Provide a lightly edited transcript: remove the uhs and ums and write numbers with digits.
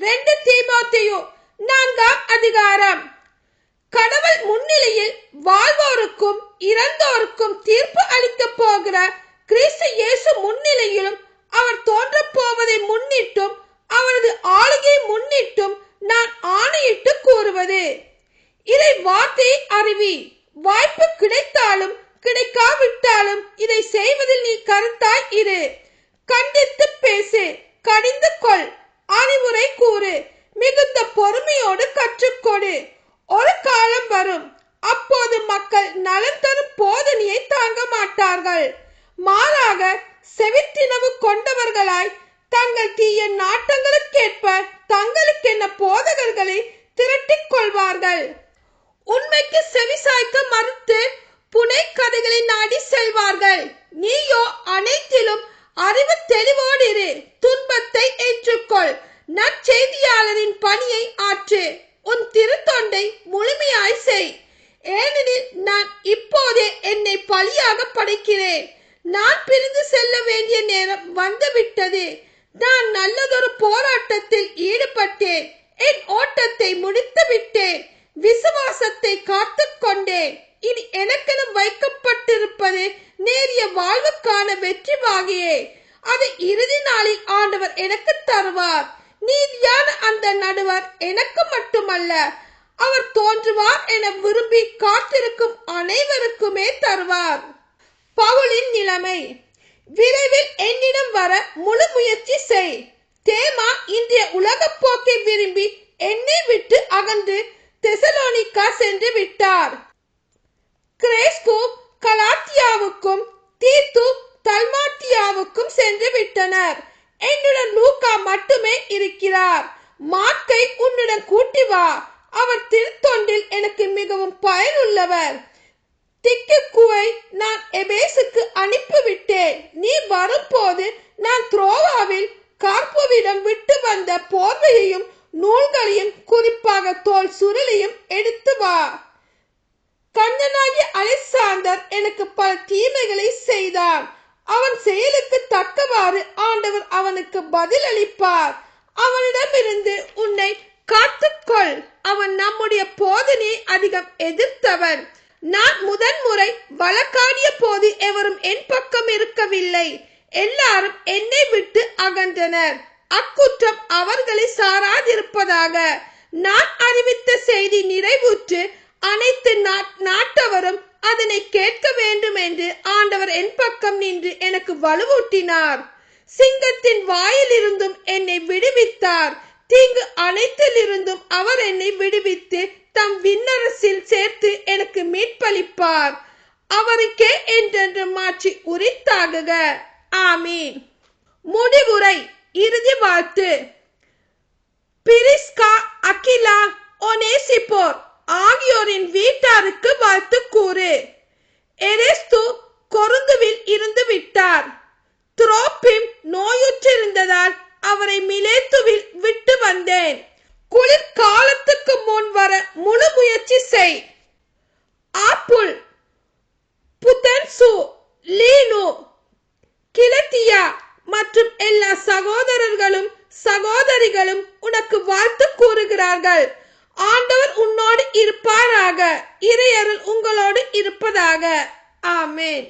2 தீமோத்தேயு 4ஆம் அதிகாரம். கடவுள் முன்னிலையில் வாழ்வோருக்கும் இறந்தோருக்கும் தீர்ப்பு அளிக்க போகிற கிறிஸ்து இயேசு முன்னிலையிலும் அவர் தோன்ற போவதை முன்னிட்டும் அவரது ஆளுகை முன்னிட்டும் நான் ஆணையிட்டு கூறுவது, இதை வார்த்தை அறிவி. வாய்ப்பு கிடைத்தாலும் கிடைக்காவிட்டாலும் இதை செய்வதில் நீ கருத்தாய் இரு. கண்டித்து பேசு, கடிந்து கொள், அறிவுரை கூறு, மிகுந்த பொறுமையோடு கற்றுக்கொடு. ஒரு காலம் வரும், அப்போது மக்கள் நலன் தரும் போதனையை தாங்க மாட்டார்கள். மாறாக செவித்தினவு கொண்டவர்களாய் தங்கள் தீய நாட்டங்களுக்கேற்ப தங்களுக்கென்ன போதகர்களை திரட்டிக் கொள்வார்கள். உண்மைக்கு செவிசாய்க்க மறுத்து புனை கதைகளை நாடி செல்வார்கள். நீயோ அனைத்திலும் அறிவு தெளிவோடு இரு. துன்பத்தை ஏற்றுக்கொள். நற்செய்தியாளரின் பணியை ஆற்று. உன் திருத்தொண்டை முழுமையாய் செய். ஏனெனில் நான் இப்போதே என்னை பலியாக படைக்கிறேன். நான் பிரிந்து செல்ல வேண்டிய நேரம் வந்துவிட்டது. நான் நல்லதொரு போராட்டத்தில் ஈடுபட்டேன். என் ஓட்டத்தை முடித்து விட்டேன். விசுவாசத்தை காத்து கொண்டேன். இனி எனக்கென வைக்கப்பட்டிருப்பது நேரிய வாழ்வுக்கான வெற்றி வாகியே. அதை இறுதி நாளில் ஆண்டவர் எனக்கு தருவார். நீதியான அந்த நடுவர் எனக்கு மட்டுமல்ல, அவர் தோன்றுவார் என விரும்பி காத்திருக்கும் அனைவருக்குமே தருவார். பவுலின் நிலைமை. விரைவில் என்னிடம் வர முழு முயற்சி செய். தேமா இன்றைய உலக போக்கை விரும்பி என்னை விட்டு அகன்று தெசலோனிக்கா சென்று விட்டார். கிரேஸ்பு கலாத்தியாவுக்கும் தீத்து தல்மாத்தியாவுக்கும் சென்று விட்டனர். என்னுடன் லூக்கா மட்டுமே இருக்கிறார். மார்க்கை உன்னுடன் கூட்டி வா. அவர் திருத்தொண்டில் எனக்கு மிகவும் பயனுள்ளவர். திக்கிக்குவை நான் எபேசுக்கு அனுப்பிவிட்டேன். நீ வரும்போது நான் த்ரோவாவில் கார்புவிடம் விட்டு வந்த போர்வையையும் நூல்களையும் குறிப்பாக தோல் சுருளையும் எடுத்து வா. கண்ணனாகிய அலெக்சாந்தர் எனக்கு பல தீமைகளை செய்தான். அவன் செயலுக்கு தக்கவாறு ஆண்டவர் அவனுக்கு பதில் அளிப்பார். அவனிடமிருந்து உன்னை காத்துக்கொள். அவன் நம்முடைய போதனையை அதிகம் எதிர்த்தவன். நான் முதன்முறை வழக்காடிய போது எவரும் என் பக்கம் இருக்கவில்லை. எல்லாரும் என்னை விட்டு அகன்றனர். அக்குற்றம் அவர்களை சாராதிருப்பதாக. நான் அறிவித்த செய்தி நிறைவுற்று அனைத்து நாட்டவரும் அதனை கேட்க வேண்டும் என்று ஆண்டவர் என் பக்கம் நின்று எனக்கு வலுவூட்டினார். சிங்கத்தின் வாயிலிருந்தும் என்னை விடுவித்தார். தீங்கு அனைத்திலிருந்தும் அவர் என்னை விடுவித்து தம் விண்ணரசில் சேர்த்து எனக்கு மீட்பளிப்பார். அவருக்கே என்றென்று மாற்றி உரித்தாகுக. ஆமீன். முடிவுரை. இறுதி வாழ்த்து. பிரிஸ்கா, அகிலா, ஒனேசிபோர் ஆகியோரின் வீட்டாருக்கு வாழ்த்து கூறு. எரேஸ்து கொருந்துவில் இருந்து விட்டார். துரோப்பிம் நோயுற்றிருந்ததால் அவரை மிலேத்துவில் விட்டு வந்தேன். குளிர் காலத்துக்கு முன் வர முழு முயற்சி செய். ஆப்புல், புதன்சு, லீனு, கிலத்தியா மற்றும் எல்லா சகோதரர்களும் சகோதரிகளும் உனக்கு வாழ்த்து கூறுகிறார்கள். ஆண்டவர் உன்னோடு இருப்பாராக. இறையருள் உங்களோடு இருப்பதாக. ஆமென்.